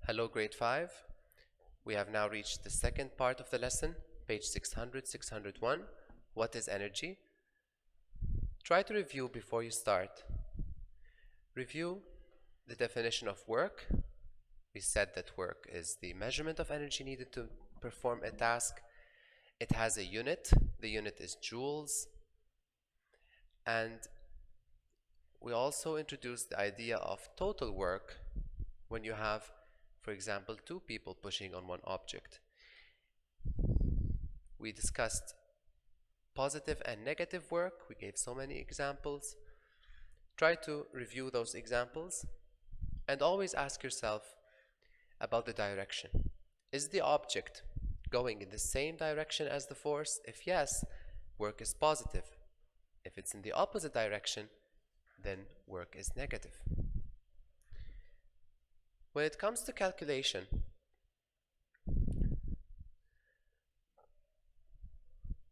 Hello grade 5. We have now reached the second part of the lesson, page 601. What is energy? Try to review before you start. Review the definition of work. We said that work is the measurement of energy needed to perform a task. It has a unit. The unit is joules. And we also introduced the idea of total work when you have, for example, two people pushing on one object. We discussed positive and negative work. We gave so many examples. Try to review those examples and always ask yourself about the direction. Is the object going in the same direction as the force? If yes, work is positive. If it's in the opposite direction, then work is negative. When it comes to calculation,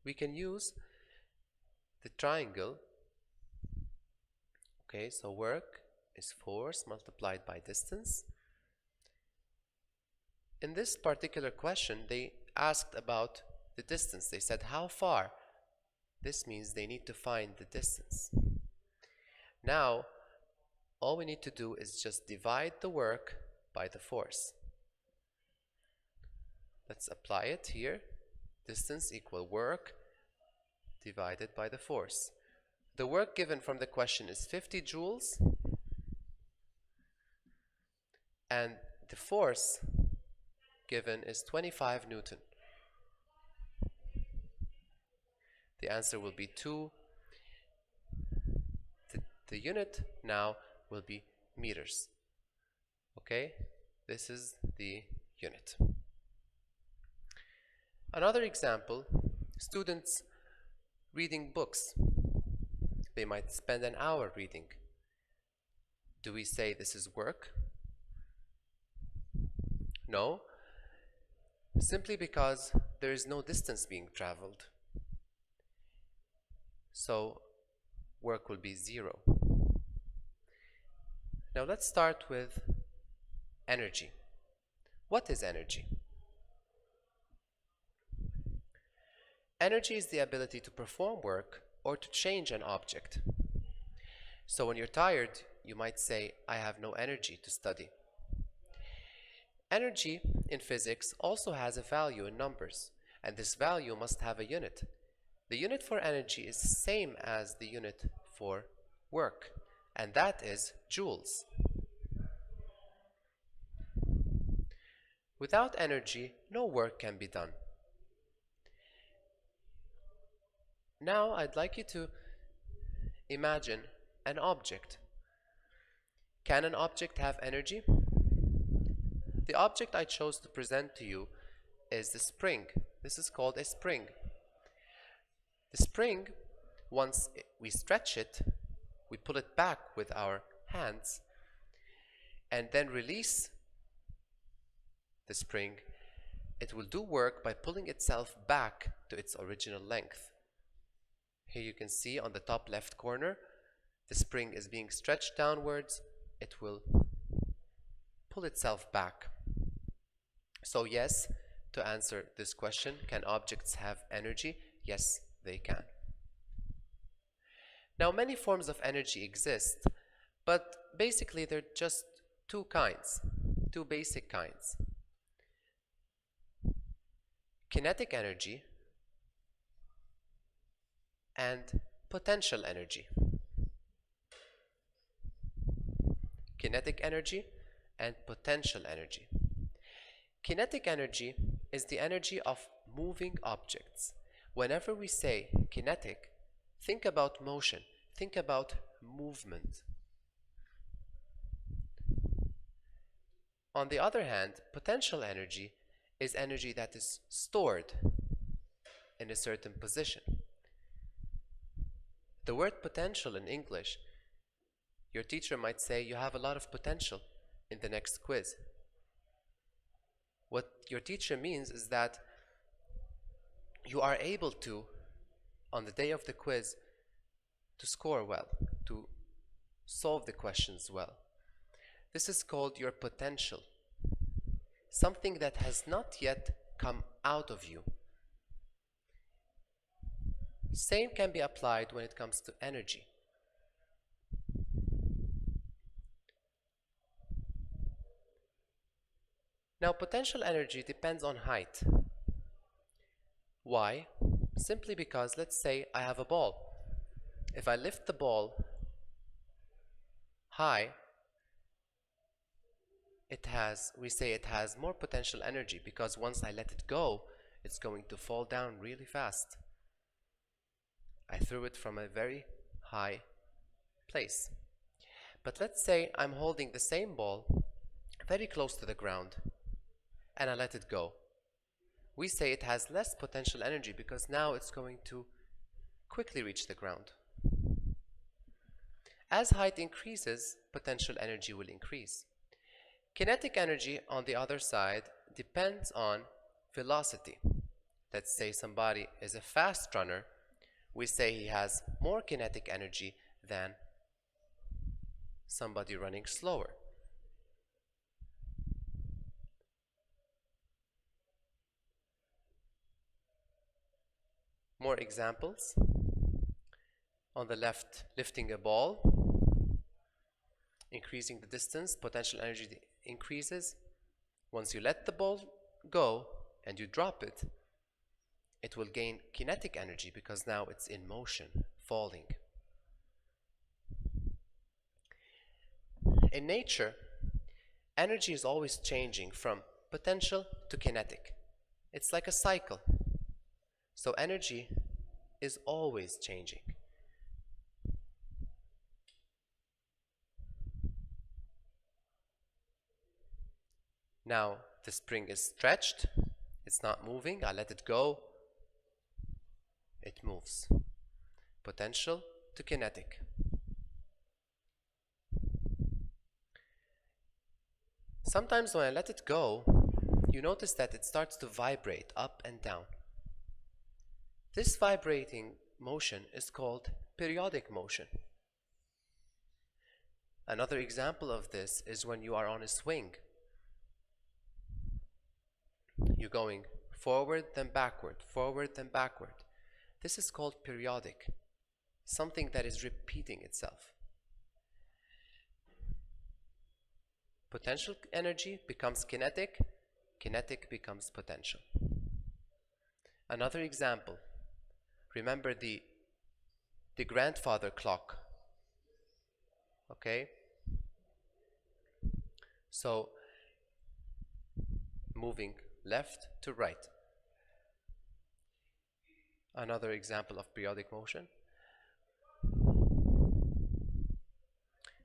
we can use the triangle. Okay, so work is force multiplied by distance. In this particular question, they asked about the distance. They said, how far? This means they need to find the distance. Now, all we need to do is just divide the work by the force. Let's apply it here. Distance equal work divided by the force. The work given from the question is 50 joules, and the force given is 25 Newton. The answer will be 2. The unit now will be meters. Okay, this is the unit. Another example, students reading books. They might spend an hour reading. Do we say this is work? No, simply because there is no distance being traveled. So work will be 0. Now let's start with energy. What is energy? Energy is the ability to perform work or to change an object. So when you're tired, you might say, I have no energy to study. Energy in physics also has a value in numbers, and this value must have a unit. The unit for energy is the same as the unit for work, and that is joules. Without energy, no work can be done. Now I'd like you to imagine an object. Can an object have energy? The object I chose to present to you is the spring. This is called a spring. The spring, once we stretch it, we pull it back with our hands and then release the spring. It will do work by pulling itself back to its original length. Here you can see on the top left corner, the spring is being stretched downwards. It will pull itself back. So yes, to answer this question, can objects have energy? Yes, they can. Now many forms of energy exist, but basically they're just two basic kinds. Kinetic energy and potential energy. Kinetic energy and potential energy. Kinetic energy is the energy of moving objects. Whenever we say kinetic, think about motion, think about movement. On the other hand, potential energy is energy that is stored in a certain position. The word potential in English, your teacher might say you have a lot of potential in the next quiz. What your teacher means is that you are able to, on the day of the quiz, to score well, to solve the questions well. This is called your potential. something that has not yet come out of you. Same can be applied when it comes to energy. Now, potential energy depends on height. Why? Simply because, let's say I have a ball. If I lift the ball high, we say it has more potential energy, because once I let it go, it's going to fall down really fast. I threw it from a very high place. But let's say I'm holding the same ball very close to the ground and I let it go. We say it has less potential energy because now it's going to quickly reach the ground. As height increases, potential energy will increase. Kinetic energy, on the other side, depends on velocity. Let's say somebody is a fast runner. We say he has more kinetic energy than somebody running slower. More examples. On the left, lifting a ball, increasing the distance, potential energy increases. Once you let the ball go and you drop it, it will gain kinetic energy because now it's in motion, falling. In nature, energy is always changing from potential to kinetic. It's like a cycle. So energy is always changing. Now the spring is stretched, it's not moving, I let it go, it moves. Potential to kinetic. Sometimes when I let it go, you notice that it starts to vibrate up and down. This vibrating motion is called periodic motion. Another example of this is when you are on a swing. You're going forward, then backward, forward, then backward. This is called periodic, something that is repeating itself. Potential energy becomes kinetic, kinetic becomes potential. Another example, remember the grandfather clock, okay? So, moving left to right. Another example of periodic motion.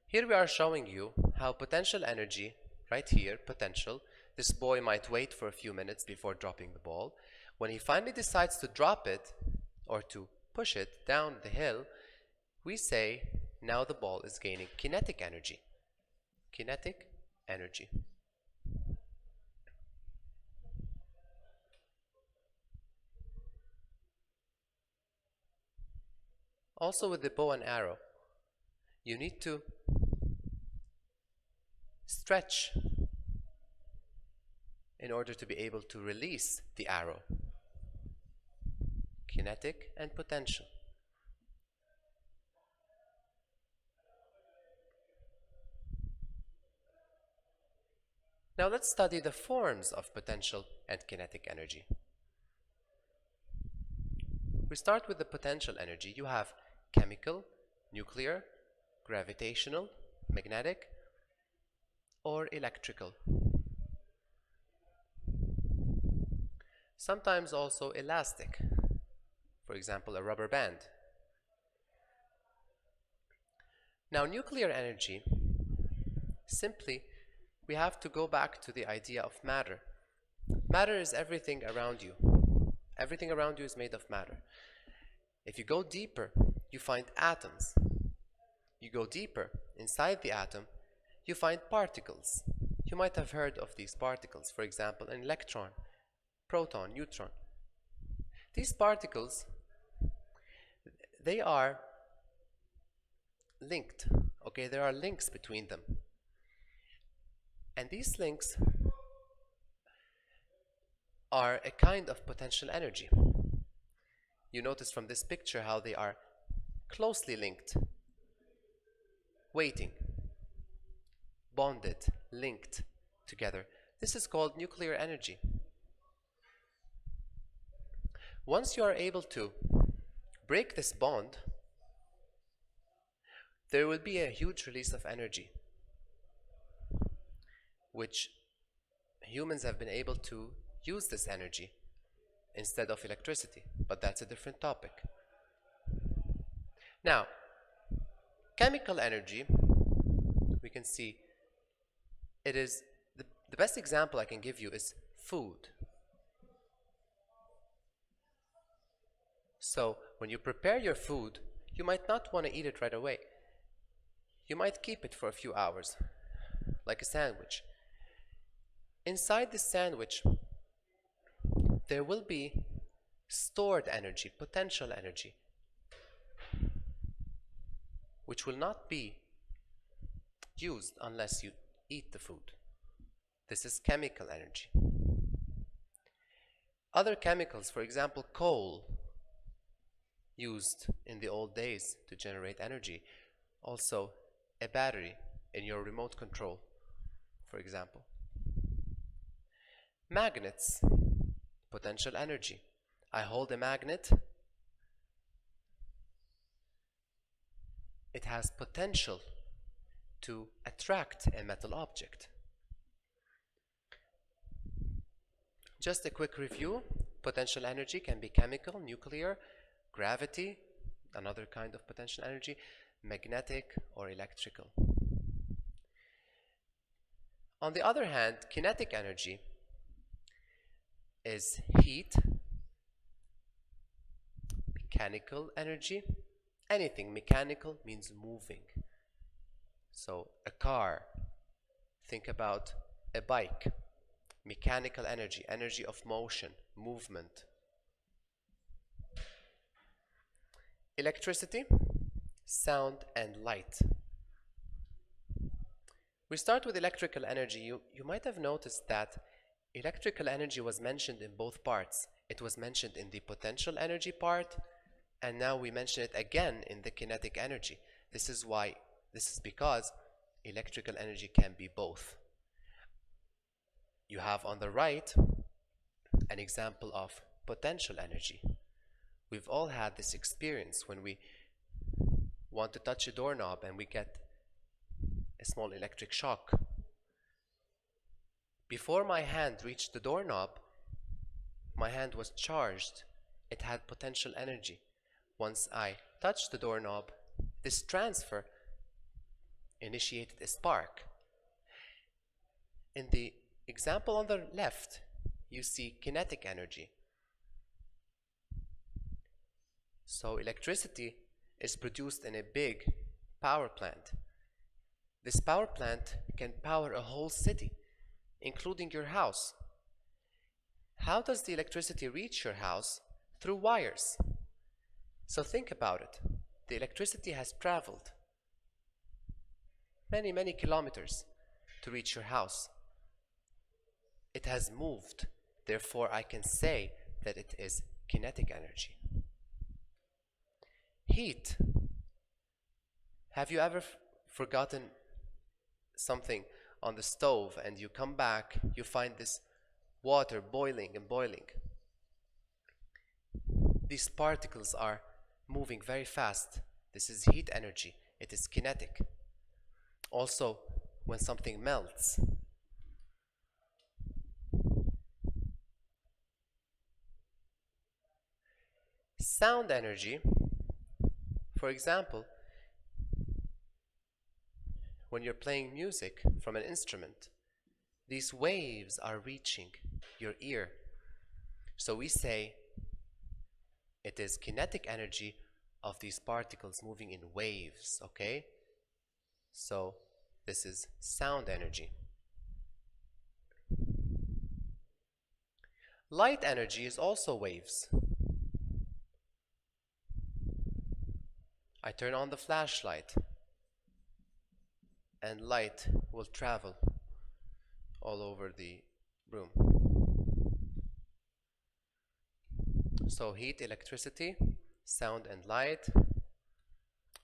Here we are showing you how potential energy, right here, potential, this boy might wait for a few minutes before dropping the ball. When he finally decides to drop it or to push it down the hill, we say now the ball is gaining kinetic energy. Kinetic energy. Also with the bow and arrow, you need to stretch in order to be able to release the arrow. Kinetic and potential. Now let's study the forms of potential and kinetic energy. We start with the potential energy. You have chemical, nuclear, gravitational, magnetic, or electrical. Sometimes also elastic, for example, a rubber band. Now, nuclear energy, simply, we have to go back to the idea of matter. Matter is everything around you. Everything around you is made of matter. If you go deeper, you find atoms. You go deeper inside the atom, you find particles. You might have heard of these particles, for example, an electron, proton, neutron. These particles, they are linked, okay? There are links between them. And these links are a kind of potential energy. You notice from this picture how they are closely linked, waiting, bonded, linked together. This is called nuclear energy. Once you are able to break this bond, there will be a huge release of energy, which humans have been able to use this energy instead of electricity, but that's a different topic. Now, chemical energy, we can see it is the best example I can give you is food. So when you prepare your food, you might not want to eat it right away. You might keep it for a few hours, like a sandwich. Inside this sandwich, there will be stored energy, potential energy, which will not be used unless you eat the food. This is chemical energy. Other chemicals, for example, coal, used in the old days to generate energy. Also, a battery in your remote control, for example. Magnets, potential energy. I hold a magnet. It has potential to attract a metal object. Just a quick review. Potential energy can be chemical, nuclear, gravity, another kind of potential energy, magnetic or electrical. On the other hand, kinetic energy is heat, mechanical energy. Anything mechanical means moving. So a car, think about a bike. Mechanical energy, energy of motion, movement. Electricity, sound, and light. We start with electrical energy. You might have noticed that electrical energy was mentioned in both parts. It was mentioned in the potential energy part, and now we mention it again in the kinetic energy. This is because electrical energy can be both. You have on the right an example of potential energy. We've all had this experience when we want to touch a doorknob and we get a small electric shock. Before my hand reached the doorknob, my hand was charged. It had potential energy. Once I touched the doorknob, this transfer initiated a spark. In the example on the left, you see kinetic energy. So electricity is produced in a big power plant. This power plant can power a whole city, including your house. How does the electricity reach your house? Through wires. So think about it. The electricity has traveled many, many kilometers to reach your house. It has moved. Therefore, I can say that it is kinetic energy. Heat. Have you ever forgotten something on the stove and you come back, you find this water boiling and boiling? These particles are moving very fast. This is heat energy. It is kinetic. Also, when something melts, sound energy, for example, when you're playing music from an instrument, these waves are reaching your ear. So we say it is kinetic energy of these particles moving in waves, okay? So this is sound energy. Light energy is also waves. I turn on the flashlight and light will travel all over the room. So heat, electricity, sound and light,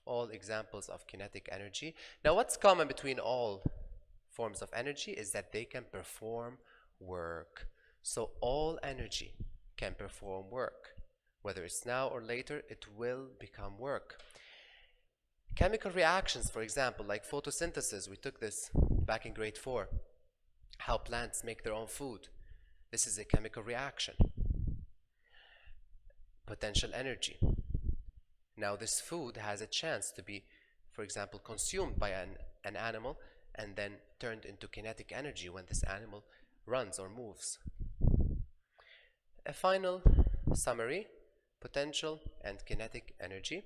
all examples of kinetic energy. Now what's common between all forms of energy is that they can perform work. So all energy can perform work. Whether it's now or later, it will become work. Chemical reactions, for example, like photosynthesis, we took this back in grade 4. How plants make their own food. This is a chemical reaction. Potential energy. Now this food has a chance to be, for example, consumed by an animal and then turned into kinetic energy when this animal runs or moves. A final summary, potential and kinetic energy.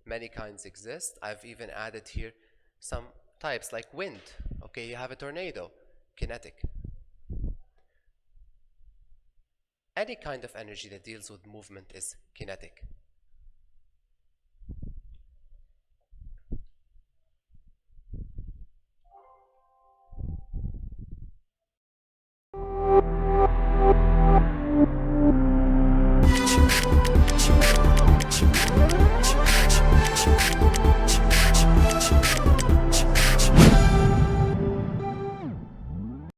Many kinds exist. I've even added here some types like wind. Okay, you have a tornado, kinetic. Any kind of energy that deals with movement is kinetic.